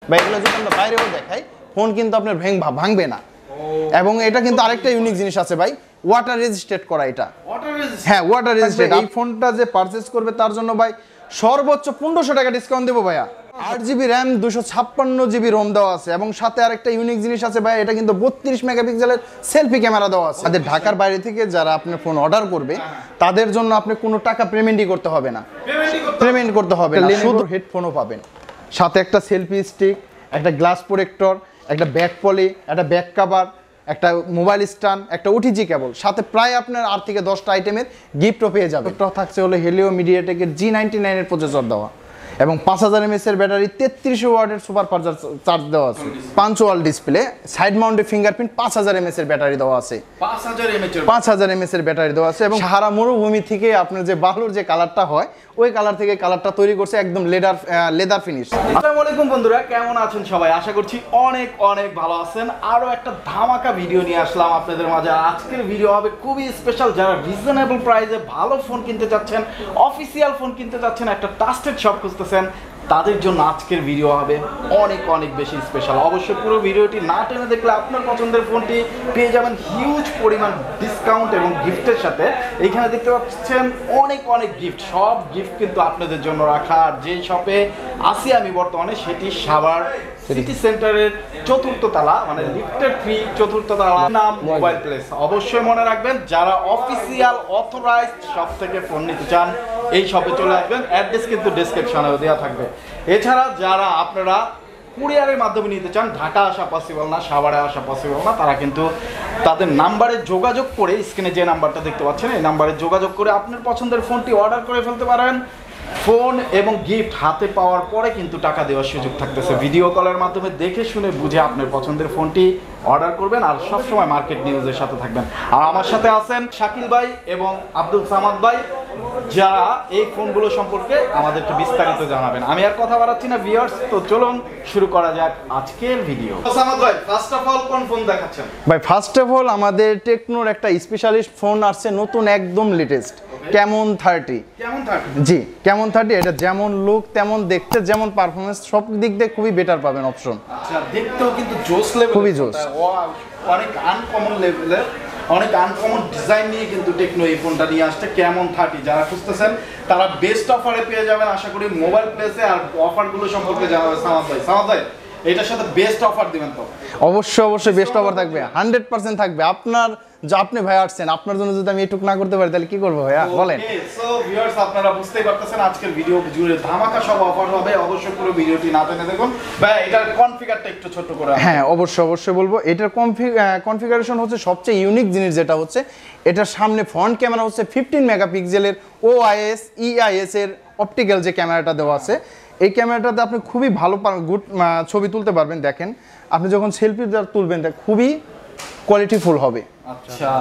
বা এগুলো যদি আমরা বাইরেও দেখাই ফোন কিন্তু আপনার ভাঙবে না। এবং এটা কিন্তু আরেকটা ইউনিক জিনিস আছে ভাই, ওয়াটার রেজিস্টেড করা এটা। হ্যাঁ, ওয়াটার রেজিস্টেড। এই ফোনটা যে পারচেজ করবে তার জন্য ভাই সর্বোচ্চ 1500 টাকা ডিসকাউন্ট দেবো ভাইয়া। 8GB র্যাম 256GB রোম দেওয়া আছে এবং সাথে আরেকটা ইউনিক জিনিস আছে ভাই, এটা কিন্তু 32 মেগাপিক্সেলের সেলফি ক্যামেরা দেওয়া আছে। তাদের ঢাকার বাইরে থেকে যারা আপনার ফোন অর্ডার করবে তাদের জন্য আপনি কোনো টাকা পেমেন্টই করতে হবে না, পেমেন্ট করতে হবে না, শুধু হেডফোনও পাবেন, সাথে একটা সেলফি স্টিক, একটা গ্লাস প্রোটেক্টর, একটা ব্যাক পলি, একটা ব্যাক কভার, একটা মোবাইল স্ট্যান্ড, একটা ওটিজি কেবল, সাথে প্রায় আপনার 8 থেকে 10টা আইটেমের গিফটও পেয়ে যাবে। এটা থাকছে হলো হেলিও মিডিয়াটেকের G99 এর প্রসেসর দেওয়া এবং 5000 mAh এর ব্যাটারি, 33 ওয়াটের সুপার চার্জ দেওয়া আছে, 5 ওয়াল display, side mounted fingerprint, 5000 mAh এর ব্যাটারি দেওয়া আছে, 5000 mAh এর ব্যাটারি দেওয়া আছে। এবং সাহারা মরুভূমি থেকে আপনার যে বালুর যে কালারটা হয় ওই কালার থেকে কালারটা তৈরি করছে, একদম লেদার ফিনিশ। আসসালামু আলাইকুম বন্ধুরা, কেমন আছেন সবাই? আশা করছি অনেক অনেক ভালো আছেন। আরো একটা ধামাকা ভিডিও নিয়ে আসলাম আপনাদের মাঝে। আজকের ভিডিও হবে খুবই স্পেশাল। যারা রিজনেবল প্রাইসে ভালো ফোন কিনতে চাচ্ছেন, অফিসিয়াল ফোন কিনতে চাচ্ছেন, একটা ট্রাস্টেড শপ খুঁজতেছেন, তাদের জন্য আজকের ভিডিও হবে অনেক অনেক বেশি স্পেশাল। অবশ্যই পুরো ভিডিওটি না টেনে দেখলে আপনার পছন্দের ফোনটি পেয়ে যাবেন হিউজ পরিমাণ ডিসকাউন্ট এবং গিফটের সাথে। এইখানে দেখতে পাচ্ছেন অনেক অনেক গিফট, সব গিফট কিন্তু আপনাদের জন্য রাখা। আর যে শপে আছি আমি বর্তমানে সেটি সাভার সিটি সেন্টারের 4th তলা, মানে লিফটের 3 4th তলা, নাম মোবাইল প্লেস। অবশ্যই মনে রাখবেন, যারা অফিসিয়াল অথরাইজড শপ থেকে ফোন নিতে চান এই শপে চলে আসবেন। অ্যাড্রেস কিন্তু ডেসক্রিপশনেও দেওয়া থাকবে। এছাড়া যারা আপনারা কুরিয়ারের মাধ্যমে নিতে চান, ঢাকা আসা পসিবল না, সাভারে আসা পসিবল না, তারা কিন্তু তাদের নাম্বারে যোগাযোগ করে, স্ক্রিনে যে নাম্বারটা দেখতে পাচ্ছেন এই নাম্বারে যোগাযোগ করে আপনার পছন্দের ফোনটি অর্ডার করে ফেলতে পারেন। ফোন এবং গিফট হাতে পাওয়ার পরে কিন্তু টাকা দেওয়ার সুযোগ থাকতেছে। ভিডিও কলের মাধ্যমে দেখে শুনে বুঝে আপনার পছন্দের ফোনটি অর্ডার করবেন আর সবসময় মার্কেট নিউজের সাথে থাকবেন। আর আমার সাথে আছেন শাকিল ভাই এবং আব্দুল সামাদ ভাই, যারা এই ফোনগুলো সম্পর্কে আমাদেরকে বিস্তারিত জানাবেন। আমি আর কথা বাড়াচ্ছি না ভিউয়ার্স, তো চলুন শুরু করা যাক আজকের ভিডিও। সামাদ ভাই, ফার্স্ট অফ অল কোন ফোন দেখাচ্ছেন? ভাই ফার্স্ট অফ অল আমাদের টেকনোর একটা স্পেশালিস্ট ফোন আসছে নতুন, একদম লেটেস্ট, ক্যামন 30। জি, ক্যামন 30। এটা যেমন লুক তেমন দেখতে, যেমন পারফরমেন্স, সব দিক দিয়ে খুবই বেটার পাবেন অপশন। আচ্ছা, দেখতেও কিন্তু জোস লেভেল, খুবই জোস, অনেক আনকমন লেভেলের, অনেক আনকমন ডিজাইন নিয়ে কিন্তু টেকনো এই ফোনটা নিয়ে আসছে। ক্যামন 30 যারা খুঁজতেছেন তারা বেস্ট অফারে পেয়ে যাবেন আশা করি মোবাইল প্লেসে। আর অফারগুলো সম্পর্কে জানাবে সামাদ ভাই। সামাদ ভাই, এটার সাথে বেস্ট অফার দিবেন তো? অবশ্যই বেস্ট অফার থাকবে, 100% থাকবে। আপনি ভাই আসছেন, আপনার জন্য যদি আমি এটুক না করতে পারি তাহলে কি করবো ভাইয়া, বলেন? সো ভিউয়ার্স, আপনারা বুঝতেই পারতেছেন আজকের ভিডিও জুড়ে ধামাকা সব অফার হবে। অবশ্যই পুরো ভিডিওটি না টেনে দেখুন। ভাই, এটার কনফিগারটা একটু ছোট করে। হ্যাঁ, অবশ্যই বলবো। এটার কনফিগারেশন হচ্ছে সবচেয়ে ইউনিক জিনিস, যেটা হচ্ছে এটার সামনে ফ্রন্ট ক্যামেরা হচ্ছে 15 মেগাপিক্সেলের OIS EIS এর অপটিক্যাল যে ক্যামেরাটা দেওয়া আছে। এই ক্যামেরাটাতে আপনি খুবই ভালো গুড ছবি তুলতে পারবেন। দেখেন, আপনি যখন সেলফি তুলবেন খুবই কোয়ালিটিফুল হবে। আচ্ছা,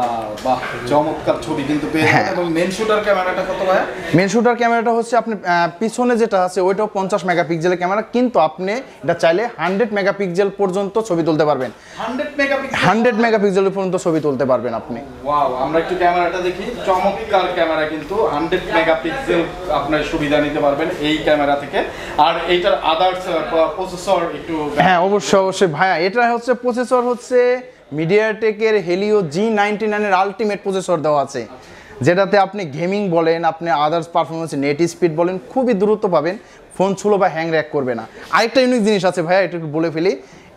বাহ, চমৎকার ছবি কিন্তু পেয়ে যাবেন। এবং মেইন শুটার ক্যামেরাটা কত ভাই? মেইন শুটার ক্যামেরাটা হচ্ছে আপনি পিছনে যেটা আছে ওইটাও 50 মেগাপিক্সেলের ক্যামেরা, কিন্তু আপনি এটা চাইলে 100 মেগাপিক্সেল পর্যন্ত ছবি তুলতে পারবেন। 100 মেগাপিক্সেল পর্যন্ত ছবি তুলতে পারবেন আপনি। ওয়াও, আমরা একটু ক্যামেরাটা দেখি। চমৎকার ক্যামেরা, কিন্তু 100 মেগাপিক্সেল আপনার সুবিধা নিতে পারবেন এই ক্যামেরা থেকে। আর এইটার আদার্স প্রসেসর একটু। হ্যাঁ, অবশ্যই ভাইয়া, এটা হচ্ছে প্রসেসর হচ্ছে মিডিয়াটেকের হেলিও G99 এর আলটিমেট প্রসেসর দেওয়া আছে, যেটাতে আপনি গেমিং বলেন, আপনি আদার্স পারফরমেন্স, নেট স্পিড বলেন, খুবই দ্রুত পাবেন। ফোন ছুলো বা হ্যাং র্যাক করবে না। আরেকটা ইউনিক জিনিস আছে ভাইয়া, এটা একটু বলে ফেলি।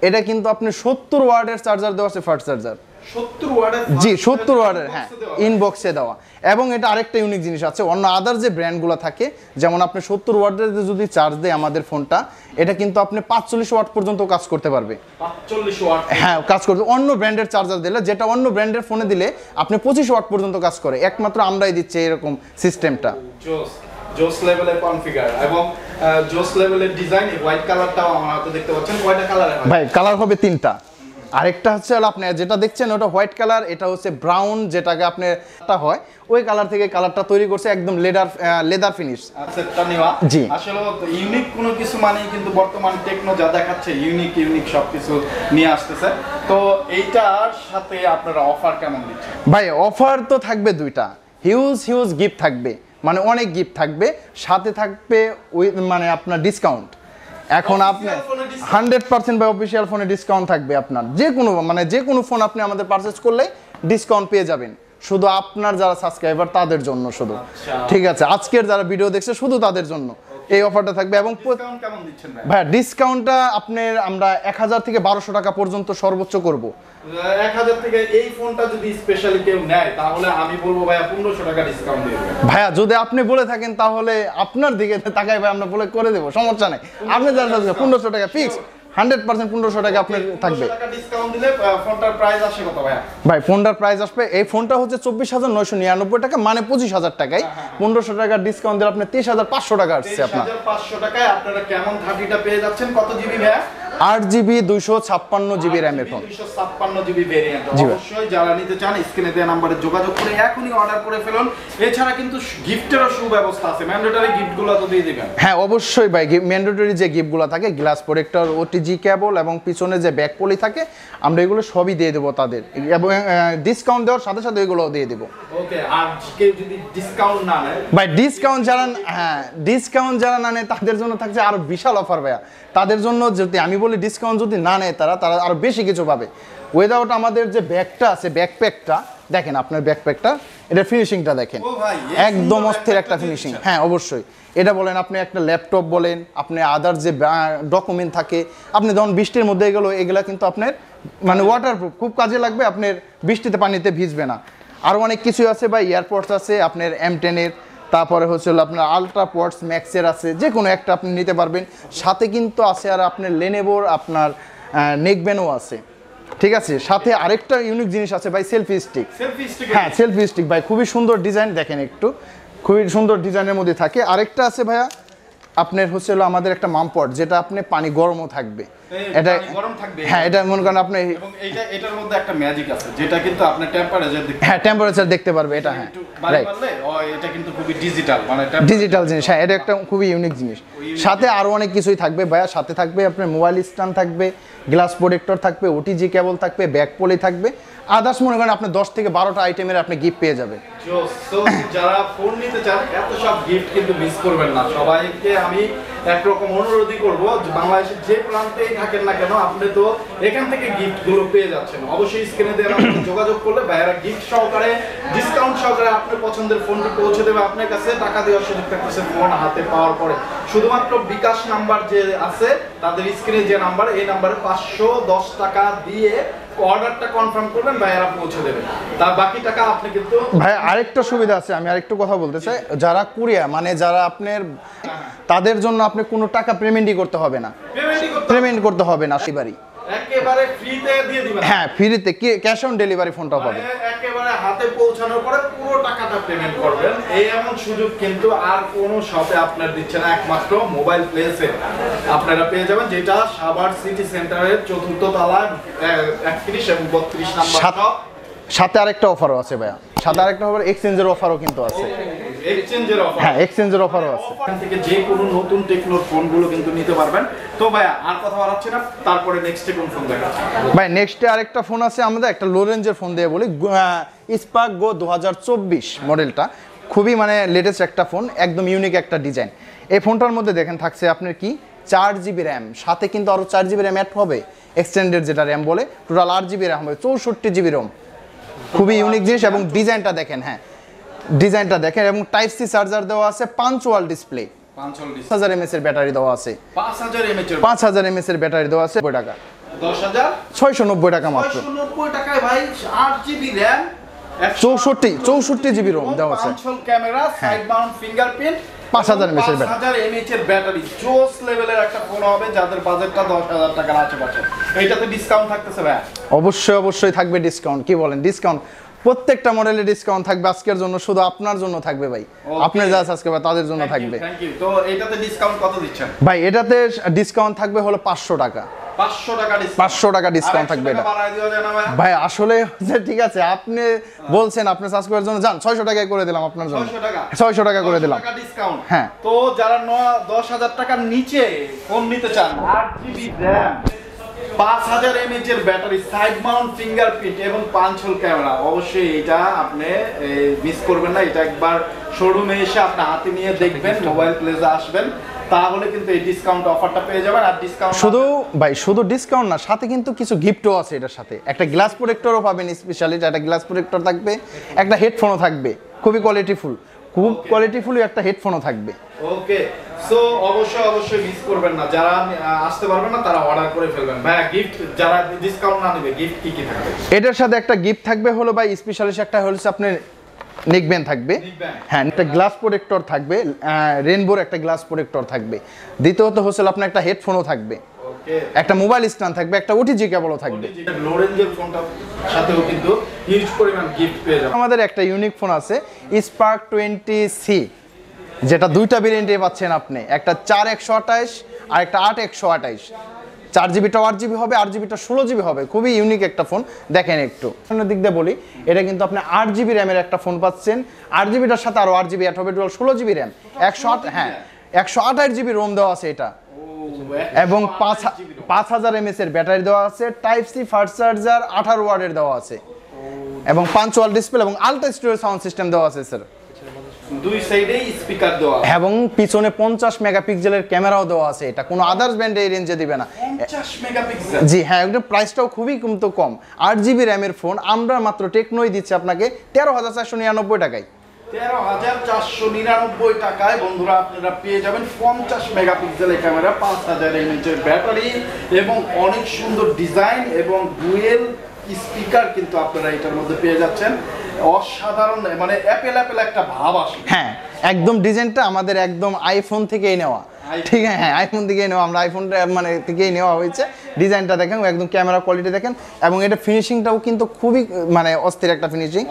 এটা কিন্তু আপনি 70 ওয়াটের চার্জার দেওয়া আছে, ফাস্ট চার্জার। 70 ওয়াটের? জি, 70 ওয়াটের, হ্যাঁ, ইনবক্সে দেওয়া। এবং এটা আরেকটা ইউনিক জিনিস আছে, অন্য আদার যে ব্র্যান্ডগুলো থাকে, যেমন আপনি 70 ওয়াটের যদি চার্জ দেয় আমাদের ফোনটা, এটা কিন্তু আপনি 45 ওয়াট পর্যন্ত কাজ করতে পারবে। 45 ওয়াট? হ্যাঁ, কাজ করতে। অন্য ব্র্যান্ডের চার্জার দিলে, যেটা অন্য ব্র্যান্ডের ফোনে দিলে আপনি 25 ওয়াট পর্যন্ত কাজ করে, একমাত্র আমরাই দিচ্ছি এরকম সিস্টেমটা। জোস লেভেলের কনফিগার এবং জোস লেভেলের ডিজাইন। হোয়াইট কালারটাও আমার হাতে দেখতে পাচ্ছেন। কয়টা কালার হয় ভাই? কালার হবে 3টা। আরেকটা হচ্ছে আপনি যেটা দেখছেন ওটা হোয়াইট কালার, এটা হচ্ছে ব্রাউন, যেটাকে আপনি হয় ওই কালার থেকে কালারটা তৈরি করছে, একদম লেদার ফিনিশ। আচ্ছা, এটা নেওয়া। জি, আসলে ইউনিক কোনো কিছু মানেই কিন্তু বর্তমান টেকনো যা দেখাচ্ছে ইউনিক সবকিছু নিয়ে আসতেছে। তো এইটার সাথে আপনারা অফার কেমন দিচ্ছেন? ভাই, অফার তো থাকবে 2টা, হিউজ গিফট থাকবে, মানে অনেক গিফট থাকবে, সাথে থাকবে ওই মানে আপনার ডিসকাউন্ট। এখন আপনি 100% ভাই অফিসিয়াল ফোনে ডিসকাউন্ট থাকবে আপনার যে কোনো ফোন আপনি আমাদের পারচেজ করলে ডিসকাউন্ট পেয়ে যাবেন, শুধু আপনার যারা সাবস্ক্রাইবার তাদের জন্য শুধু। ঠিক আছে, আজকের যারা ভিডিও দেখছে শুধু তাদের জন্য এই অফারটা থাকবে। এবং কেমন দিচ্ছেন ভাই ডিসকাউন্টটা আপনার আমরা 1000 থেকে 1200 টাকা পর্যন্ত সর্বোচ্চ করব। 1000 থেকে এই ফোনটা যদি স্পেশালি কেউ নেয় তাহলে আমি বলবো ভাইয়া 1500 টাকা ডিসকাউন্ট দিয়ে দেবেন। ভাইয়া যদি আপনি বলে থাকেন তাহলে আপনার দিকে তাকাই ভাই আমরা বলে করে দেবো, সমস্যা নাই। আপনি যারা 1500 টাকা ফিক্স, 100% 1500 টাকা আপনার থাকবে। 1500 টাকা ডিসকাউন্ট দিলে ফোনটার প্রাইস আসে কত ভাইয়া? ভাই ফোনটার প্রাইস আসবে, এই ফোনটা হচ্ছে 24999 টাকা, মানে 25000 টাকায় 1500 টাকা ডিসকাউন্ট দিলে আপনি 23500 টাকা আসছে আপনার। 23500 টাকায় আপনারা কেমন 30টা পেয়ে যাচ্ছেন, কত জিবি ভাইয়া? 8GB 256GB র্যামের ফোন, 256GB ভেরিয়েন্ট। অবশ্যই যারা নিতে চান স্ক্রিনে দেওয়া নম্বরে যোগাযোগ করে এখনই অর্ডার করে ফেলুন। এছাড়া কিন্তু গিফটেরও সুব্যবস্থা আছে, ম্যান্ডেটরি গিফটগুলো তো দিয়ে দিবেন। হ্যাঁ অবশ্যই ভাই, ম্যান্ডেটরি যে গিফটগুলো থাকে, গ্লাস প্রোটেক্টর, ওটিজি কেবল এবং পিছনে যে ব্যাক পলি থাকে, আমরা এগুলো সবই দিয়ে দেবো তাদের, এবং ডিসকাউন্ট দেওয়ার সাথে সাথে এগুলোও দিয়ে দেবো। ওকে, আর কেউ যদি ডিসকাউন্ট না নেয় ভাই ডিসকাউন্ট যারা না নেয় তাদের জন্য থাকছে আরো বিশাল অফার ভাইয়া। তাদের জন্য যদি আমি বলি ডিসকাউন্ট যদি না নেয় তারা আরো বেশি কিছু পাবে। উইদাউট আমাদের যে ব্যাগটা আছে, ব্যাকপ্যাকটা দেখেন, আপনার ব্যাকপ্যাকটা এটা ফিনিশিংটা দেখেন, একদম অস্থির একটা ফিনিশিং। হ্যাঁ অবশ্যই, এটা বলেন আপনি একটা ল্যাপটপ বলেন, আপনি আদার যে ডকুমেন্ট থাকে, আপনি যখন বৃষ্টির মধ্যে এগুলা কিন্তু আপনার মানে ওয়াটারপ্রুফ, খুব কাজে লাগবে, আপনার বৃষ্টিতে পানিতে ভিজবে না। আরও অনেক কিছু আছে ভাই, এয়ারপোর্টস আছে আপনার M10-এর, তারপরে হচ্ছে আপনার আলট্রা পডস ম্যাক্সের আছে, যে কোনো একটা আপনি নিতে পারবেন। সাথে কিন্তু আছে আর আপনার লেনেভোর আপনার নেকব্যানও আছে। ঠিক আছে, সাথে আরেকটা ইউনিক জিনিস আছে ভাই, সেলফি স্টিক। হ্যাঁ সেলফি স্টিক ভাই, খুবই সুন্দর ডিজাইন, দেখেন একটু খুবই সুন্দর ডিজাইনের মধ্যে থাকে। আরেকটা আছে ভাইয়া আপনার হচ্ছে আমাদের একটা মামপট, যেটা আপনি পানি গরমও থাকবে, এটা গরম থাকবে। হ্যাঁ এটা মনে করেন আপনি, এবং এটার মধ্যে একটা ম্যাজিক আছে যেটা কিন্তু আপনি টেম্পারেচার দেখতে, হ্যাঁ টেম্পারেচার দেখতে পারবে এটা। হ্যাঁ রাইট, এটা কিন্তু খুবই ডিজিটাল, মানে ডিজিটাল জিনিস। হ্যাঁ এটা একটা খুবই ইউনিক জিনিস। সাথে আরো অনেক কিছুই থাকবে ভাইয়া, সাথে থাকবে আপনার মোবাইল স্ট্যান্ড থাকবে, গ্লাস প্রোটেক্টর থাকবে, ওটিজি কেবল থাকবে, ব্যাক পলি থাকবে, আদার্স মনে করেন আপনি 10 থেকে 12টা আইটেমের আপনি গিফট পেয়ে যাবে। যারা ফোন নিতে চান এত সব গিফট কিন্তু মিস করবেন না। সবাইকে আমি একরকম অনুরোধই করবো, বাংলাদেশের যে প্রান্তেই থাকেন না কেন আপনি তো এখান থেকে গিফট গুলো পেয়ে যাচ্ছেন। অবশ্যই স্ক্রিনে দেওয়া যোগাযোগ করলে ভাইয়ারা গিফট সহকারে, ডিসকাউন্ট সহকারে আপনার পছন্দের ফোনটি পৌঁছে দেবে আপনার কাছে। টাকা দেওয়ার সুযোগ থাকতেছে ফোন হাতে পাওয়ার পরে। শুধুমাত্র বিকাশ নাম্বার যে আছে তাদের স্ক্রিনে যে নাম্বার, এই নাম্বারে 510 টাকা দিয়ে অর্ডারটা কনফার্ম করবেন, ভাইয়ারা পৌঁছে দেবে। তার বাকি টাকা আপনি কিন্তু ভাই আরেকটা সুবিধা আছে, আমি আরেকটু কথা বলতে চাই, যারা কুরিয়ার মানে যারা আপনার, তাদের জন্য আপনি কোনো টাকা পেমেন্টই করতে হবে না, পেমেন্ট করতে হবে না, সেবারই একেবারে ফ্রিতে দিয়ে দিবেন। হ্যাঁ ফ্রিতে, ক্যাশ অন ডেলিভারি ফোনটা পাবে, একেবারে হাতে পৌঁছানোর পরে পুরো টাকাটা পেমেন্ট করবেন। এই এমন সুযোগ কিন্তু আর কোনো শপে আপনার দিচ্ছে না, একমাত্র মোবাইল প্লেসে আপনারা পেয়ে যাবেন, যেটা সাভার সিটি সেন্টারের 4th তলায় 31 এবং 32 নাম্বার শপ। সাথে আরেকটা অফারও আছে ভাইয়া, সাথে আরেকটা অফার, এক্সচেঞ্জের অফারও কিন্তু আছে। এক্সচেঞ্জের অফার? হ্যাঁ এক্সচেঞ্জের অফারও আছে। এখান থেকে যে কোনো নতুন টেকনোর ফোনগুলো কিন্তু নিতে পারবেন। তো ভাইয়া আর কথা বাড়াচ্ছি না, তারপরে নেক্সটে কোন ফোন দেখাচ্ছি? ভাই নেক্সটে আরেকটা ফোন আছে আমাদের, একটা লো রেঞ্জের ফোন দিয়ে বলি, স্পার্ক গো 2024 মডেলটা, খুবই মানে লেটেস্ট একটা ফোন, একদম ইউনিক একটা ডিজাইন। এই ফোনটার মধ্যে দেখেন থাকছে আপনার কি 4GB র্যাম, সাথে কিন্তু আরও 4GB র্যাম অ্যাড হবে, এক্সটেন্ডেড যেটা র্যাম বলে, টোটাল 8GB র্যাম হবে, 64GB রোম, খুবই ইউনিক জিনিস। এবং ডিজাইনটা দেখেন, হ্যাঁ ডিজাইনটা দেখেন, এবং টাইপ সি চার্জার দেওয়া আছে, পাঞ্চুয়াল ডিসপ্লে, 5000 mAh এর ব্যাটারি দেওয়া আছে, 5000 mAh এর ব্যাটারি দেওয়া আছে, 90 টাকা, 10690 টাকা মাত্র, 690 টাকায় ভাই 8GB র্যাম, 64GB রোম দেওয়া আছে, camera, side Mount fingerprint, 5000 mAh এর ব্যাটারি, 5000 mAh এর ব্যাটারি, জোস লেভেলের একটা ফোন হবে যাদের বাজেটটা 10000 টাকার আশেপাশে। এইটাতে ডিসকাউন্ট থাকতেছে ভাই? অবশ্যই থাকবে ডিসকাউন্ট। কি বলেন, ডিসকাউন্ট প্রত্যেকটা মডেলে ডিসকাউন্ট থাকবে আজকের জন্য, শুধু আপনার জন্য থাকবে ভাই, আপনার যারা সাবস্ক্রাইবার তাদের জন্য থাকবে। Thank you. তো এটাতে ডিসকাউন্ট কত দিচ্ছেন ভাই? এটাতে ডিসকাউন্ট থাকবে হলো 500 টাকা, 500 টাকা ডিসকাউন্ট থাকবে এটা ভাই। আসলে ঠিক আছে, আপনি বলছেন আপনার সাবস্ক্রাইবার জন্য, যান 600 টাকায় করে দিলাম আপনার জন্য, 600 টাকা করে দিলাম ডিসকাউন্ট। হ্যাঁ, তো যারা 10,000 টাকার নিচে ফোন নিতে চান, 8GB র্যাম, 5000 mAh এর ব্যাটারি, সাইড মাউন্ট ফিঙ্গারপ্রিন্ট এবং পাঞ্চহোল ক্যামেরা, অবশ্যই এটা আপনি মিস করবেন না। এটা একবার শোরুমে এসে আপনি হাতে নিয়ে দেখবেন, মোবাইল প্লেসে আসবেন, তাহলে কিন্তু এই ডিসকাউন্ট অফারটা পেয়ে যাবেন। আর ডিসকাউন্ট শুধু ডিসকাউন্ট না, সাথে কিন্তু কিছু গিফটও আছে এটার সাথে। একটা গ্লাস প্রোটেক্টরও পাবেন, স্পেশালি একটা গ্লাস প্রোটেক্টর থাকবে, একটা হেডফোনও থাকবে, খুব কোয়ালিটিফুল একটা হেডফোনও থাকবে। ওকে, সো অবশ্যই মিস করবেন না, যারা আসতে পারবেন না তারা অর্ডার করে ফেলবেন। ভাই গিফট যারা ডিসকাউন্ট না নেবে গিফট কি থাকবে? এটার সাথে একটা গিফট থাকবে হলো ভাই স্পেশালি একটা হচ্ছে আপনার নেকব্যান্ড থাকবে, হ্যাঁ একটা গ্লাস প্রোটেক্টর থাকবে, রেনবোর একটা গ্লাস প্রোটেক্টর থাকবে। দ্বিতীয়ত হচ্ছে আপনার একটা হেডফোনও থাকবে, একটা মোবাইল স্ট্যান্ড থাকবে, একটা ওটিজি কেবলও থাকবে। লোরেঞ্জের ফোনটার সাথেও কিন্তু হিউজ পরিমাণ গিফট পেয়ে যাবেন। আমাদের একটা ইউনিক ফোন আছে স্পার্ক 20C, যেটা দুইটা ভেরিয়েন্টে পাচ্ছেন আপনি, একটা 4128 আর একটা 8128। 4GB 8GB হবে, 8GB 16GB হবে, খুবই ইউনিক একটা ফোন। দেখেন একটু সামনের দিক দিয়ে বলি, এটা কিন্তু আপনি 8GB র্যামের একটা ফোন পাচ্ছেন। 8GBটার সাথে আরো 8GB অ্যাড হবে, total 16GB RAM, 128GB Rome দেওয়া আছে এটা, এবং 5000 mAh এর ব্যাটারি দেওয়া আছে, টাইপ সি ফাস্ট চার্জার 18 ওয়াটের দেওয়া আছে, এবং পাঞ্চুয়াল ডিসপ্লে এবং আলট্রা স্টোরেজ সাউন্ড সিস্টেম দেওয়া আছে স্যার। দুই সাইডেই স্পিকার দেওয়া আছে, এবং পিছনে 50 মেগাপিক্সেলের ক্যামেরাও দেওয়া আছে। এটা কোনো আদার্স ব্র্যান্ড এই রেঞ্জে দিবে না। 50 মেগাপিক্সেল, জি হ্যাঁ, একদম প্রাইসটাও খুবই কিন্তু কম। 8GB র্যামের ফোন আমরা মাত্র টেকনোই দিচ্ছি আপনাকে 13,499 টাকায়। 13,499 টাকায় বন্ধুরা আপনারা পেয়ে যাবেন 50 মেগাপিক্সেলের ক্যামেরা, 5000 mAh এর ব্যাটারি এবং অনেক সুন্দর ডিজাইন এবং ডুয়েল স্পিকার কিন্তু আপনারা এটার মধ্যে পেয়ে যাচ্ছেন। অসাধারণ, মানে অ্যাপেল একটা ভাব আসে। হ্যাঁ, একদম ডিজাইনটা আমাদের একদম আইফোন থেকেই নেওয়া, ঠিক আছে? হ্যাঁ, আইফোন থেকেই নেওয়া, আমরা আইফোনটা মানে থেকেই নেওয়া হয়েছে। ডিজাইনটা দেখেন, একদম ক্যামেরা কোয়ালিটি দেখেন, এবং এটা ফিনিশিংটাও কিন্তু খুবই মানে অস্থির একটা ফিনিশিং।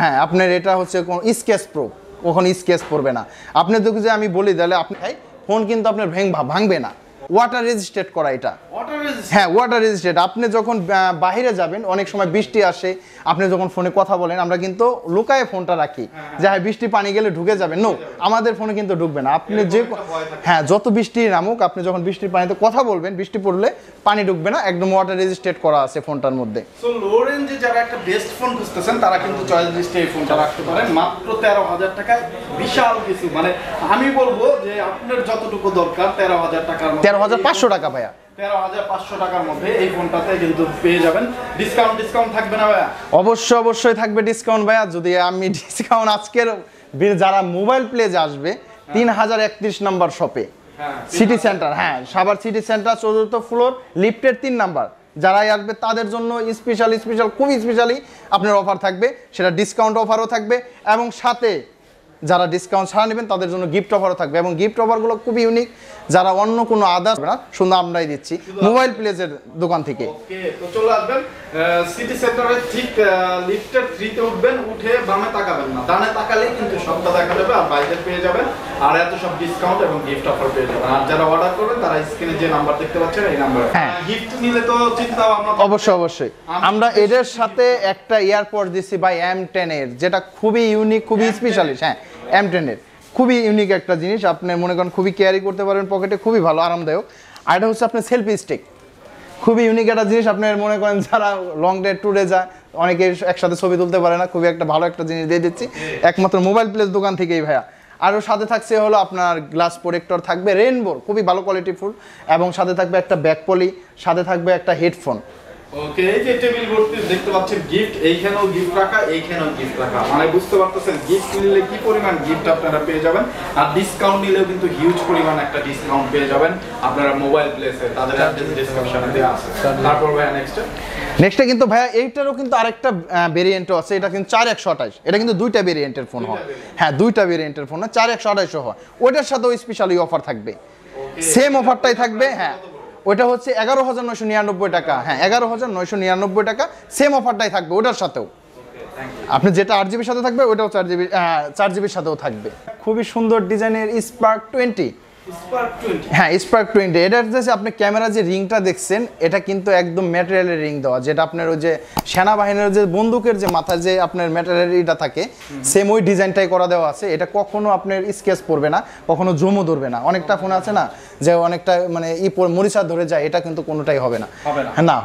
হ্যাঁ, আপনার এটা হচ্ছে কোনো স্কেচ প্রো, কখনো স্কেচ পড়বে না। আপনি তো যে আমি বলি তাহলে আপনি ফোন কিন্তু আপনার ভাঙবে না। ওয়াটার রেজিস্ট্রেট করা এটা, হ্যাঁ ওয়াটার রেজিস্ট্রেট। আপনি যখন বাইরে যাবেন, অনেক সময় বৃষ্টি আসে, আপনি যখন ফোনে কথা বলেন, আমরা কিন্তু লুকায়ে ফোনটা রাখি যে হ্যাঁ বৃষ্টি পানি গেলে ঢুকে যাবে, নো, আমাদের ফোনে কিন্তু ঢুকবে না। আপনি যে হ্যাঁ যত বৃষ্টি নামুক, আপনি যখন বৃষ্টির পানিতে কথা বলবেন, বৃষ্টি পড়লে পানি ঢুকবে না, একদম ওয়াটার রেজিস্ট্রেট করা আছে ফোনটার মধ্যে। সো লো রেঞ্জে যারা একটা বেস্ট ফোন খুঁজতেছেন তারা কিন্তু চয়েস লিস্টে এই ফোনটা রাখতে পারেন মাত্র 13,000 টাকায়। বিশাল কিছু, মানে আমি বলবো যে আপনার যতটুকু দরকার 13,000 টাকার মধ্যে, 13,500 টাকা ভাইয়া, 13,500 টাকার মধ্যে এই ফোনটাতে কিন্তু পেয়ে যাবেন। ডিসকাউন্ট থাকবে না ভাইয়া? অবশ্যই থাকবে ডিসকাউন্ট ভাইয়া। যদি আমি ডিসকাউন্ট আজকের যারা মোবাইল প্লেজে আসবে 3031 নাম্বার শপে, সিটি সেন্টার, হ্যাঁ Savar city centre 4th floor, লিফটের 3 নাম্বার, যারাই আসবে তাদের জন্য স্পেশাল খুবই স্পেশালি আপনার অফার থাকবে। সেটা ডিসকাউন্ট অফারও থাকবে, এবং সাথে যারা ডিসকাউন্ট ছাড়া নেবেন তাদের জন্য গিফট অফারও থাকবে, এবং গিফট অফারগুলো খুবই ইউনিক, যারা অন্য কোনো আদার্স না, শুধু আমরাই দিচ্ছি মোবাইল প্লেজের দোকান থেকে। ওকে, তো চলে আসবেন সিটি সেন্টারের ঠিক লিফটের 3তে উঠবেন, উঠে বামে তাকাবেন না, ডানে তাকালেই কিন্তু সবটা দেখা যাবে, আর বাইরে পেয়ে যাবেন আর এত সব ডিসকাউন্ট এবং গিফট অফার পেয়ে যাবেন। আর যারা অর্ডার করবেন তারা স্ক্রিনে যে নাম্বার দেখতে পাচ্ছেন এই নাম্বারে, হ্যাঁ গিফট নিলে তো চিন্তা ভাবনা অবশ্যই আমরা এদের সাথে একটা এয়ারপড দিচ্ছি ভাই M10 এর, যেটা খুবই ইউনিক, খুবই স্পেশালিস্ট। হ্যাঁ M10 এর খুবই ইউনিক একটা জিনিস, আপনি মনে করেন খুবই ক্যারি করতে পারবেন পকেটে, খুবই ভালো আরামদায়ক। আর এটা হচ্ছে আপনার সেলফি স্টিক, খুবই ইউনিক একটা জিনিস। আপনার মনে করেন যারা লং ডে ট্যুরে যায়, অনেকে একসাথে ছবি তুলতে পারে না, খুবই একটা ভালো একটা জিনিস দিয়ে দিচ্ছি একমাত্র মোবাইল প্লেস দোকান থেকেই ভাইয়া। আরও সাথে থাকছে হলো আপনার গ্লাস প্রোটেক্টর থাকবে রেনবোর, খুবই ভালো কোয়ালিটিফুল, এবং সাথে থাকবে একটা ব্যাক পলি, সাথে থাকবে একটা হেডফোন। ওকে, এই যে টেবিল ভর্তি দেখতে পাচ্ছেন গিফট, এইখানেও গিফট রাখা, এইখানেও গিফট রাখা, মানে বুঝতে পারতেছেন গিফট নিলে কি পরিমাণ গিফট আপনারা পেয়ে যাবেন। আর ডিসকাউন্ট নিলেও কিন্তু হিউজ পরিমাণ একটা ডিসকাউন্ট পেয়ে যাবেন আপনারা মোবাইল প্লেসে, তাদের অ্যাড্রেস ডেসক্রিপশনে দেওয়া আছে। তারপর ভাইয়া নেক্সটে কিন্তু ভাইয়া এইটারও কিন্তু আরেকটা ভেরিয়েন্টও আছে, এটা কিন্তু 4128, এটা কিন্তু দুইটা ভেরিয়েন্টের ফোন হয়, হ্যাঁ দুইটা ভেরিয়েন্টের ফোন হয়, 4128 হয়, ওইটার সাথেও স্পেশালি অফার থাকবে, সেম অফারটাই থাকবে। হ্যাঁ ওইটা হচ্ছে 11,999 টাকা, হ্যাঁ 11,999 টাকা, সেম অফারটাই থাকবে ওটার সাথেও। আপনি যেটা 8GB সাথে থাকবে ওটাও 4GB সাথেও থাকবে। খুবই সুন্দর ডিজাইনের স্পার্ক 20, হ্যাঁ স্পার্ক 20। এটার যে আপনি ক্যামেরা যে রিংটা দেখছেন, এটা কিন্তু একদম ম্যাটেরিয়ালের রিং দেওয়া, যেটা আপনার ওই যে সেনাবাহিনীর যে বন্দুকের যে মাথায় যে আপনার ম্যাটেরিয়ালটা থাকে, সেম ওই ডিজাইনটাই করা দেওয়া আছে। এটা কখনো আপনার স্কেচ পড়বে না, কখনো জমও ধরবে না। অনেকটা ফোন আছে না যে অনেকটা মানে মরিচা ধরে যায়, এটা কিন্তু কোনোটাই হবে না,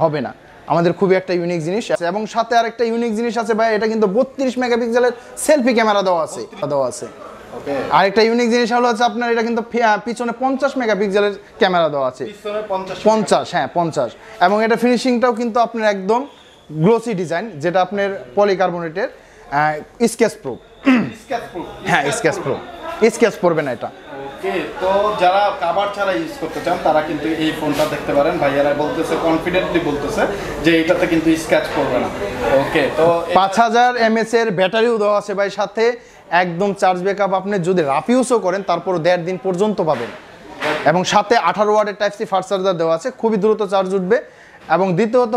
হবে না। আমাদের খুবই একটা ইউনিক জিনিস আছে, এবং সাথে আরেকটা ইউনিক জিনিস আছে ভাই, এটা কিন্তু 32 মেগাপিক্সেলের সেলফি ক্যামেরা দেওয়া আছে। ওকে আরেকটা ইউনিক জিনিস হলো হচ্ছে আপনার এটা কিন্তু পিছনে 50 মেগাপিক্সেলের ক্যামেরা দেওয়া আছে, পিছনে 50, হ্যাঁ 50, এবং এটা ফিনিশিংটাও কিন্তু আপনার একদম গ্লোসি ডিজাইন, যেটা আপনার পলিকার্বনেটের স্কেচ প্রুফ। স্কেচ প্রুফ, হ্যাঁ স্কেচ প্রুফ, স্কেচ পড়বে না এটা। ওকে, তো যারা কভার ছাড়া ইউজ করতে চান তারা কিন্তু এই ফোনটা দেখতে পারেন। ভাইয়ারা বলতেছে, কনফিডেন্টলি বলতেছে যে এটাতে কিন্তু স্ক্র্যাচ পড়বে না। ওকে, তো 5000 mAh এর ব্যাটারিও দেওয়া আছে ভাই সাথে, একদম চার্জ ব্যাকআপ আপনি যদি রাফ ইউজও করেন তারপর 1.5 দিন পর্যন্ত পাবেন, এবং সাথে 18 ওয়াটের টাইপ সি ফাস্ট চার্জার দেওয়া আছে, খুবই দ্রুত চার্জ উঠবে। এবং দ্বিতীয়ত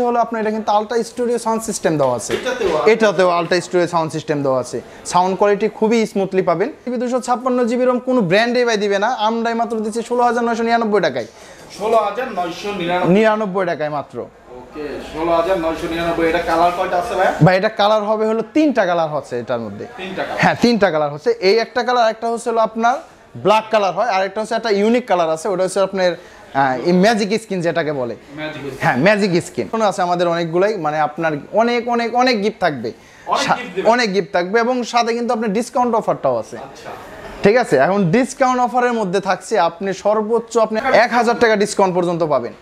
হলো আপনার এটা কিন্তু আলট্রা স্টুডিও সাউন্ড সিস্টেম দেওয়া আছে, এটাতেও আলট্রা স্টুডিও সাউন্ড সিস্টেম দেওয়া আছে, সাউন্ড কোয়ালিটি খুবই স্মুথলি পাবেন। 256 GB রম কোনো ব্র্যান্ডে ভাই দিবে না, আমরাই মাত্র দিচ্ছি 16999 টাকায়, 16999 টাকায় মাত্র। ওকে, 16999। এটা কালার কয়টা আছে ভাই? ভাই এটা কালার হবে হলো 3টা কালার হচ্ছে এটার মধ্যে। 3টা কালার? হ্যাঁ 3টা কালার হচ্ছে, এই একটা কালার, একটা হচ্ছে হলো আপনার ব্ল্যাক কালার হয়, আর একটা হচ্ছে একটা ইউনিক কালার আছে, ওটা হচ্ছে আপনার ম্যাজিক স্কিন যেটাকে বলে। হ্যাঁ ম্যাজিক স্কিন আছে আমাদের অনেকগুলাই, মানে আপনার অনেক অনেক অনেক গিফট থাকবে, অনেক গিফট থাকবে, এবং সাথে কিন্তু আপনার ডিসকাউন্ট অফারটাও আছে। ঠিক আছে, এখন ডিসকাউন্ট অফারের মধ্যে থাকছে আপনি সর্বোচ্চ আপনি 1000 টাকা ডিসকাউন্ট পর্যন্ত পাবেন।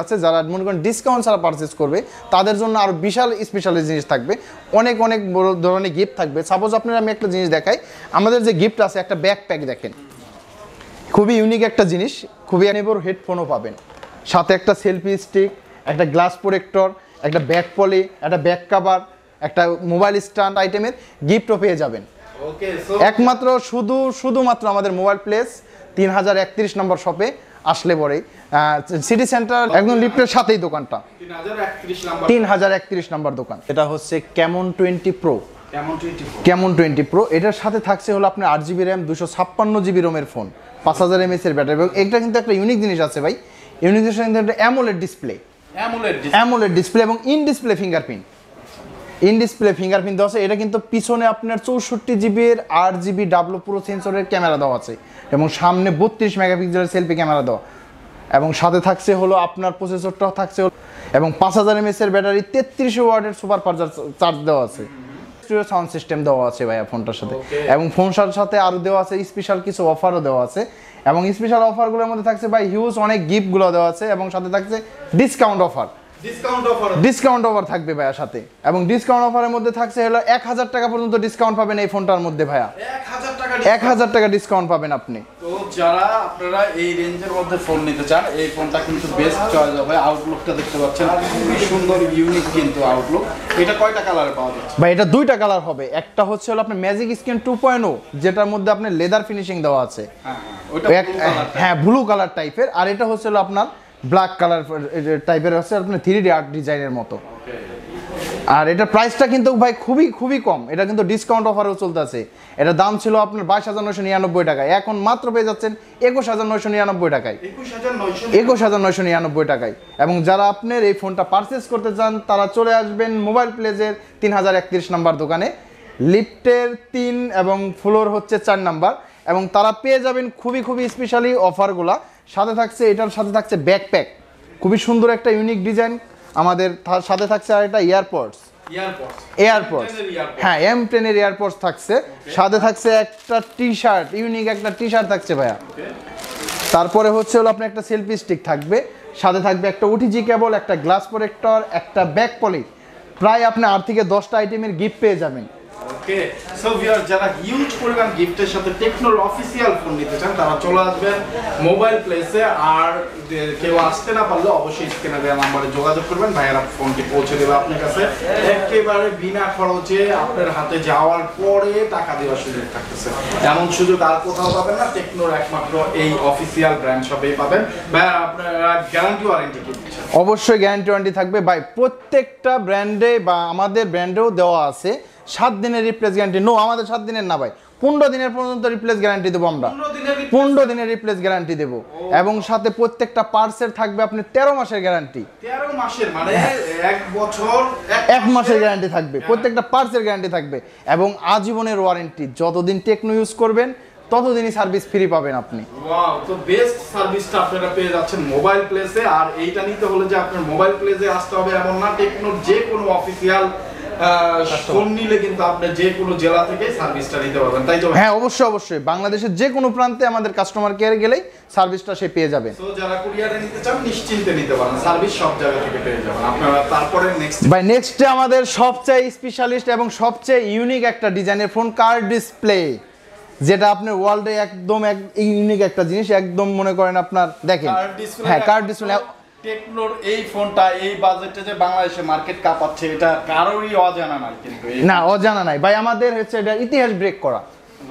আছে যারা মনে করেন ডিসকাউন্ট ছাড়া পারচেজ করবে তাদের জন্য আরো বিশাল স্পেশাল জিনিস থাকবে, অনেক অনেক বড় ধরনের গিফট থাকবে। সাপোজ আপনার আমি একটা জিনিস দেখাই, আমাদের যে গিফট আছে একটা ব্যাকপ্যাক দেখেন, খুবই ইউনিক একটা জিনিস, খুবই বড় হেডফোনও পাবেন, সাথে একটা সেলফি স্টিক, একটা গ্লাস প্রোটেক্টর, একটা ব্যাক পলি, একটা ব্যাক কভার, একটা মোবাইল স্ট্যান্ড আইটেমের গিফটও পেয়ে যাবেন। ওকে, একমাত্র শুধুমাত্র আমাদের মোবাইল প্লেস 3031 নম্বর শপে আসলে পরেই সিটি সেন্টার একদম লিফটের সাথেই দোকানটা, 3031 নম্বর দোকান। এটা হচ্ছে ক্যামন 20 প্রো, ক্যামন 20 প্রো, এটার সাথে থাকছে হলো আপনার 8GB র্যাম, 256GB রোমের ফোন, 5000 mAh এর ব্যাটারি। এবং এটা কিন্তু একটা ইউনিক জিনিস আছে ভাই, ইউনিক জিনিস কিন্তু একটা অ্যামোলেড ডিসপ্লে এবং ইন ডিসপ্লে ফিঙ্গারপ্রিন্ট, দেওয়া আছে। এটা কিন্তু পিছনে আপনার 64GB এর 8GB ডাবল প্রো সেন্সরের ক্যামেরা দেওয়া আছে, এবং সামনে 32 মেগাপিক্সেলের সেলফি ক্যামেরা দেওয়া, এবং সাথে থাকছে হলো আপনার প্রসেসরটাও থাকছে, এবং 5000 mAh এর ব্যাটারি, 33 ওয়াটের সুপার চার্জ দেওয়া আছে, সাউন্ড সিস্টেম দেওয়া আছে ভাইয়া ফোনটার সাথে। এবং ফোনটার সাথে আরো দেওয়া আছে স্পেশাল কিছু অফারও দেওয়া আছে, এবং স্পেশাল অফারগুলোর মধ্যে থাকছে ভাই হিউজ অনেক গিফটগুলো দেওয়া আছে, এবং সাথে থাকছে ডিসকাউন্ট অফার থাকবে ভাইয়া সাথে। এবং ডিসকাউন্ট অফারের মধ্যে থাকছে হলো 1000 টাকা পর্যন্ত ডিসকাউন্ট পাবেন এই ফোনটার মধ্যে ভাইয়া, 1000 টাকা ডিসকাউন্ট পাবেন আপনি। তো যারা আপনারা এই রেঞ্জের মধ্যে ফোন নিতে চান, এই ফোনটা কিন্তু বেস্ট চয়েস হবে। আউটলুকটা দেখতে পাচ্ছেন, খুবই সুন্দর ইউনিক কিন্তু আউটলুক। এটা কয়টা কালারে পাওয়া যাচ্ছে ভাই? এটা 2টা কালার হবে, একটা হচ্ছে হলো আপনার ম্যাজিক স্কিন 2.0 যেটার মধ্যে আপনার লেদার ফিনিশিং দেওয়া আছে, হ্যাঁ ব্লু কালার টাইপের, আর এটা হচ্ছে হলো আপনার ব্ল্যাক কালার টাইপের আছে আপনার 3D আর্ট ডিজাইনের মতো। আর এটা প্রাইসটা কিন্তু ভাই খুবই কম, এটা কিন্তু ডিসকাউন্ট অফারেও চলতেছে। এটা দাম ছিল আপনার 22999 টাকায়, এখন মাত্র পেয়ে যাচ্ছেন 21999 টাকায়, 21999 টাকায়। এবং যারা আপনার এই ফোনটা পারচেজ করতে চান তারা চলে আসবেন মোবাইল প্লেজের 3031 নম্বর দোকানে, লিফটের 3 এবং ফ্লোর হচ্ছে 4 নাম্বার, এবং তারা পেয়ে যাবেন খুবই স্পেশালি অফারগুলা। সাথে থাকছে, এটার সাথে থাকছে ব্যাকপ্যাক, খুবই সুন্দর একটা ইউনিক ডিজাইন। আমাদের সাথে থাকছে আর একটা এয়ারপডস, হ্যাঁ M10 এর এয়ারপডস থাকছে, সাথে থাকছে একটা টি-শার্ট, ইউনিক একটা টি-শার্ট থাকছে ভাইয়া। তারপরে হচ্ছে হলো আপনার একটা সেলফি স্টিক থাকবে, সাথে থাকবে একটা OTG কেবল, একটা গ্লাস প্রোটেক্টর, একটা ব্যাক পলি, প্রায় আপনি 8 থেকে 10টা আইটেমের গিফট পেয়ে যাবেন। ওকে, সো ভিউয়ার যারা হিউজ পরিমাণ গিফটের সাথে টেকনোর অফিসিয়াল ফোন নিতে চান তারা চলে আসবেন মোবাইল প্লেসে। আর কেউ আসতে না পারলে অবশ্যই স্ক্রিনে দেওয়া নম্বরে যোগাযোগ করবেন, ভাইয়েরা ফোনটি পৌঁছে দেবে আপনার কাছে একেবারে বিনা খরচে, আপনার হাতে যাওয়ার পরে টাকা দেওয়ার সুযোগ থাকতেছে। এমন সুযোগ আর কোথাও পাবেন না, টেকনোর একমাত্র এই অফিসিয়াল ব্র্যান্ড শপেই পাবেন। ভাইয়া আপনারা গ্যারান্টি ওয়ারেন্টি কি দিচ্ছেন? অবশ্যই গ্যারান্টি ওয়ারেন্টি থাকবে ভাই, প্রত্যেকটা ব্র্যান্ডে বা আমাদের ব্র্যান্ডেও দেওয়া আছে 7 দিনের রিপ্লেস গ্যারান্টি। আমাদের 7 দিনের না ভাই, 15 দিনের পর্যন্ত রিপ্লেস গ্যারান্টি দেবো আমরা, 15 দিনের রিপ্লেস গ্যারান্টি দেবো। এবং সাথে প্রত্যেকটা পার্টসের থাকবে আপনি 13 মাসের গ্যারান্টি, 13 মাসের মানে 1 বছর 1 মাসের গ্যারান্টি থাকবে, প্রত্যেকটা পার্টসের গ্যারান্টি থাকবে, এবং আজীবনের ওয়ারেন্টি, যতদিন টেকনো ইউজ করবেন ততদিনই সার্ভিস ফ্রি পাবেন আপনি। ওয়াও, তো বেস্ট সার্ভিসটা আপনারা পেয়ে যাচ্ছেন মোবাইল প্লেসে। আর এইটা নিতে হলে যে আপনার মোবাইল প্লেসে আসতে হবে এমন না, টেকনোর যে কোনো অফিসিয়াল ফোন নিলে কিন্তু আপনি যে কোনো জেলা থেকে সার্ভিসটা নিতে পারবেন, তাই তো? হ্যাঁ অবশ্যই অবশ্যই, বাংলাদেশের যে কোনো প্রান্তে আমাদের কাস্টমার কেয়ারে গেলেই সার্ভিসটা সে পেয়ে যাবেন। তো যারা কুরিয়ারে নিতে চান নিশ্চিন্তে নিতে পারেন, সার্ভিস সব জায়গা থেকে পেয়ে যাবেন আপনারা। তারপরে নেক্সট ভাই নেক্সটে আমাদের সবচেয়ে স্পেশালিস্ট এবং সবচেয়ে ইউনিক একটা ডিজাইনের ফোন, কার্ড ডিসপ্লে, যেটা আপনার ওয়ার্ল্ডে একদম ইউনিক একটা জিনিস, একদম মনে করেন আপনার দেখেন। হ্যাঁ কার্ড ডিসপ্লে টেকনোর এই ফোনটা এই বাজেটে যে বাংলাদেশে মার্কেট কাঁপাচ্ছে, এটা কারোরই অজানা নাই কিন্তু। না অজানা নাই ভাই, আমাদের হচ্ছে এটা ইতিহাস ব্রেক করা।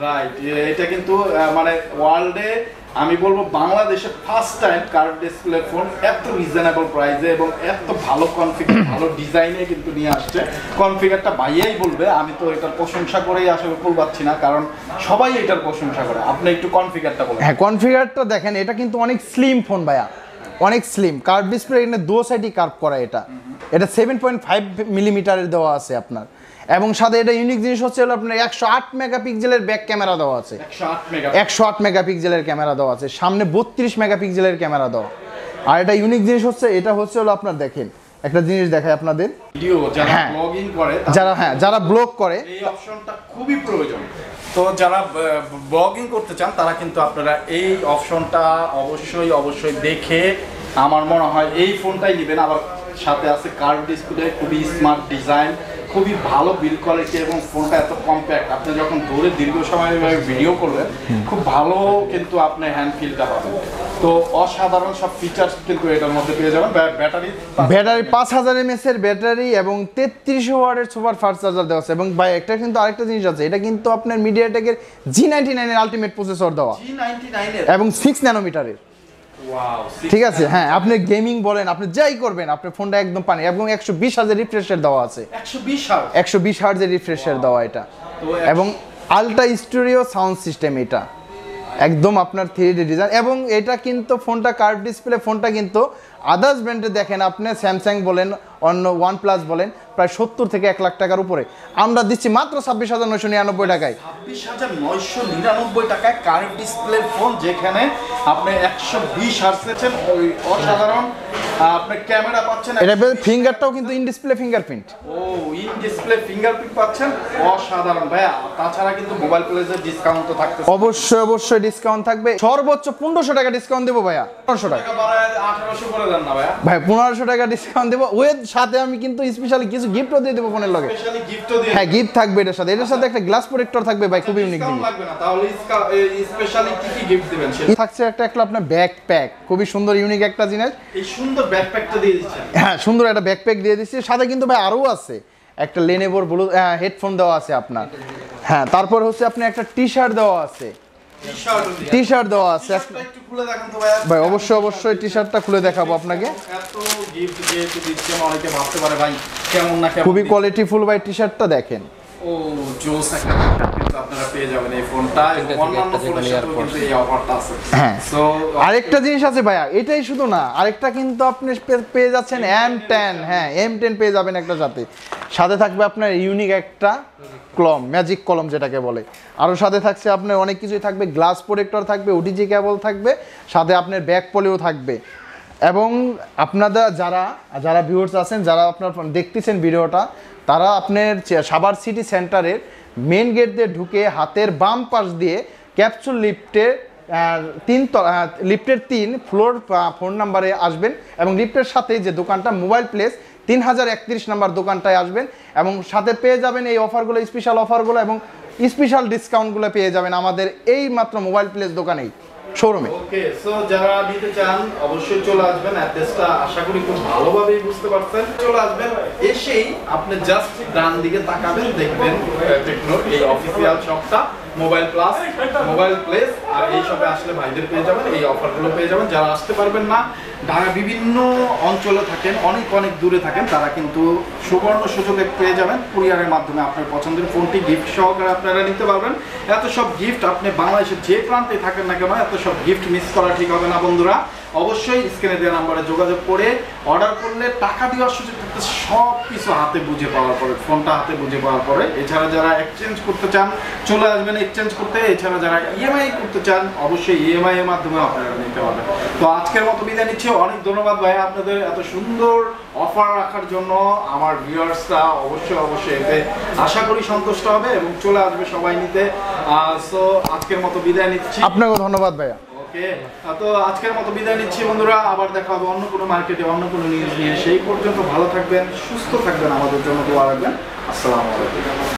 রাইট, এটা কিন্তু মানে ওয়ার্ল্ডে আমি বলবো বাংলাদেশে first time curve display phone এত রিজনেবল প্রাইসে এবং এত ভালো কনফিগার ভালো ডিজাইনে কিন্তু নিয়ে আসছে। কনফিগারটা ভাইয়াই বলবে, আমি তো এটার প্রশংসা করেই আসলে বল পাচ্ছি না, কারণ সবাই এটার প্রশংসা করে। আপনি একটু কনফিগারটা বলেন। হ্যাঁ কনফিগারটা দেখেন, এটা কিন্তু অনেক স্লিম ফোন ভাইয়া, অনেক স্লিম। কার্ভ ডিসপ্লে এখানে দু সাইডই কার্ভ করা, এটা 7.5 মিলিমিটারের দেওয়া আছে আপনার, এবং সাথে এটা ইউনিক জিনিস হচ্ছে হলো আপনার 108 মেগাপিক্সেলের ব্যাক ক্যামেরা দেওয়া আছে। 108 মেগাপিক্সেলের ক্যামেরা দেওয়া আছে, সামনে 32 মেগাপিক্সেলের ক্যামেরা দেওয়া। আর এটা ইউনিক জিনিস হচ্ছে, এটা হচ্ছে হলো আপনার দেখেন একটা জিনিস দেখায় আপনাদের, ভিডিও যারা ব্লগিং করে, যারা ব্লগ করে এই অপশনটা খুবই প্রয়োজন। তো যারা ব্লগিং করতে চান তারা কিন্তু আপনারা এই অপশনটা অবশ্যই দেখে আমার মনে হয় এই ফোনটাই নেবেন। আবার সাথে আছে কার্ভ ডিসপ্লে, খুবই স্মার্ট ডিজাইন, খুবই ভালো বিল্ড কোয়ালিটি এবং ফোনটা এত কম্প্যাক্ট, আপনি যখন দূরে দীর্ঘ সময় ভিডিও করবেন খুব ভালো কিন্তু আপনি হ্যান্ড ফিলটা পাবেন। তো অসাধারণ সব ফিচার্স কিন্তু এটার মধ্যে পেয়ে যাবেন। ব্যাটারি 5000 mAh এর ব্যাটারি এবং 3300 ওয়াটের সুপার ফাস্ট চার্জার দেওয়া আছে। এবং ভাই একটা কিন্তু আরেকটা জিনিস আছে, এটা কিন্তু আপনার মিডিয়াটেকের G99 এর আলটিমেট প্রসেসর দেওয়া, G99 এর এবং 6 ন্যানোমিটারের। ঠিক আছে, হ্যাঁ আপনি গেমিং বলেন, আপনি যাই করবেন আপনার ফোনটা একদম পানি, এবং 120 হার্জ রিফ্রেশের দেওয়া আছে। 120 হার্জের রিফ্রেশের দেওয়া এটা, এবং আলট্রা স্টুডিও সাউন্ড সিস্টেম, এটা একদম আপনার 3D ডিজাইন। এবং এটা কিন্তু ফোনটা কার্ভ ডিসপ্লে ফোনটা কিন্তু আদার্স ব্র্যান্ডে দেখেন আপনি স্যামসাং বলেন, অন্য OnePlus বলেন, প্রায় 70 থেকে 1 লাখ টাকার উপরে, আমরা দিচ্ছি মাত্র 26,999 টাকায়। 26,999 টাকায় কার্ভ ডিসপ্লে ফোন, যেখানে আপনি 120 হার্টজের ওই অসাধারণ আপনি ক্যামেরা পাচ্ছেন। এটা ফিঙ্গারটাও কিন্তু in display fingerprint. In display fingerprint পাচ্ছেন, অসাধারণ ভাইয়া। তাছাড়া কিন্তু মোবাইল প্লেসের ডিসকাউন্ট তো থাকতেছে। অবশ্যই ডিসকাউন্ট থাকবে, সর্বোচ্চ 1500 টাকা ডিসকাউন্ট দেবো ভাইয়া। 1500 টাকা 1800 করে দেন না ভাইয়া? ভাই 1500 টাকা ডিসকাউন্ট দেবো, ওর সাথে আমি কিন্তু স্পেশালি কিছু গিফটও দিয়ে দেবো ফোনের লগে। স্পেশালি গিফটও দিয়ে? হ্যাঁ গিফট থাকবে এটার সাথে একটা গ্লাস প্রোটেক্টর থাকবে ভাই, খুবই ইউনিক জিনিস। লাগবে না তাহলে স্পেশালি কি গিফট দিবেন? থাকছে একটা আপনার ব্যাকপ্যাক, খুবই সুন্দর ইউনিক একটা জিনিস। এই সুন্দর ব্যাকপ্যাকটা দিয়ে দিচ্ছেন? হ্যাঁ সুন্দর একটা ব্যাকপ্যাক দিয়ে দিচ্ছি, সাথে কিন্তু ভাই আরও আছে, একটা লেনেভোর ব্লু হেডফোন দেওয়া আছে আপনার। হ্যাঁ তারপর হচ্ছে আপনি একটা টি শার্ট দেওয়া আছে, টি শার্ট দেওয়া আছে। একটু খুলে দেখান তো ভাই। ভাই অবশ্যই টি শার্টটা খুলে দেখাবো আপনাকে। এত গিফট যেহেতু দিচ্ছেন, অনেকে ভাবতে পারে ভাই কেমন না কেমন। খুবই কোয়ালিটিফুল ভাই টি শার্টটা দেখেন। ও জোস একটা কিন্তু আপনারা পেয়ে যাবেন এই ফোনটা, অন্যান্য ফোনের সাথেও কিন্তু এই অফারটা আছে। হ্যাঁ সো আরেকটা জিনিস আছে ভাইয়া, এটাই শুধু না, আরেকটা কিন্তু আপনি পেয়ে যাচ্ছেন M10। হ্যাঁ M10 পেয়ে যাবেন একটা সাথে থাকবে আপনার ইউনিক একটা কলম, ম্যাজিক কলম যেটাকে বলে। আরও সাথে থাকছে আপনার অনেক কিছুই থাকবে, গ্লাস প্রোটেক্টর থাকবে, OTG কেবল থাকবে, সাথে আপনার ব্যাক পলিও থাকবে। এবং আপনারা যারা ভিউয়ার্স আছেন, যারা আপনার দেখতেছেন ভিডিওটা, তারা আপনার সাভার সিটি সেন্টারের মেন গেট দিয়ে ঢুকে হাতের বাম পাশ দিয়ে ক্যাপসুল লিফটের লিফটের 3 ফ্লোর 4 নাম্বারে আসবেন, এবং লিফটের সাথে যে দোকানটা মোবাইল প্লেস 3031 নাম্বার দোকানটায় আসবেন, এবং সাথে পেয়ে যাবেন এই অফারগুলো, স্পেশাল অফারগুলো এবং স্পেশাল ডিসকাউন্টগুলো পেয়ে যাবেন আমাদের এই মাত্র মোবাইল প্লেস দোকানেই, শোরুমে। ওকে, সো যারা নিতে চান অবশ্যই চলে আসবেন। অ্যাড্রেসটা আশা করি খুব ভালোভাবেই বুঝতে পারছেন। চলে আসবেন, এসেই আপনি জাস্ট ডান দিকে তাকাবেন, দেখবেন টেকনোর এই অফিসিয়াল শপটা মোবাইল প্লেস। আর এই শপে আসলে ভাইদের পেয়ে যাবেন, এই অফারগুলো পেয়ে যাবেন। যারা আসতে পারবেন না, ঢাকা বিভিন্ন অঞ্চলে থাকেন, অনেক দূরে থাকেন, তারা কিন্তু সুবর্ণ সুযোগে পেয়ে যাবেন কুরিয়ারের মাধ্যমে আপনার পছন্দের ফোনটি গিফট সহকারে আপনারা নিতে পারবেন। এত সব গিফট আপনি বাংলাদেশের যে প্রান্তে থাকেন না কেন, এত সব গিফট মিস করা ঠিক হবে না বন্ধুরা। অবশ্যই স্ক্রিনে দেওয়া নাম্বারে যোগাযোগ করে অর্ডার করলে টাকা দেওয়ার সুযোগ থাকতে, সব কিছু হাতে বুঝে পাওয়ার পরে, ফোনটা হাতে বুঝে পাওয়ার পরে। এছাড়া যারা এক্সচেঞ্জ করতে চান চলে আসবেন এক্সচেঞ্জ করতে। এছাড়া যারা EMI করতে করতে চান অবশ্যই ইএমআই এর মাধ্যমে আপনারা নিতে পারবেন। তো আজকের মতো বিদায় নিচ্ছি, অনেক ধন্যবাদ ভাইয়া আপনাদের এত সুন্দর অফার রাখার জন্য। আমার ভিউয়ার্সরা অবশ্যই এতে আশা করি সন্তুষ্ট হবে এবং চলে আসবে সবাই নিতে। সো আজকের মতো বিদায় নিচ্ছি। আপনাকেও ধন্যবাদ ভাইয়া। ওকে, তো আজকের মতো বিদায় নিচ্ছি বন্ধুরা, আবার দেখা হবে অন্য কোনো মার্কেটে অন্য কোনো নিউজ নিয়ে। সেই পর্যন্ত ভালো থাকবেন, সুস্থ থাকবেন, আমাদের জন্য দোয়া রাখবেন। আসসালামু আলাইকুম।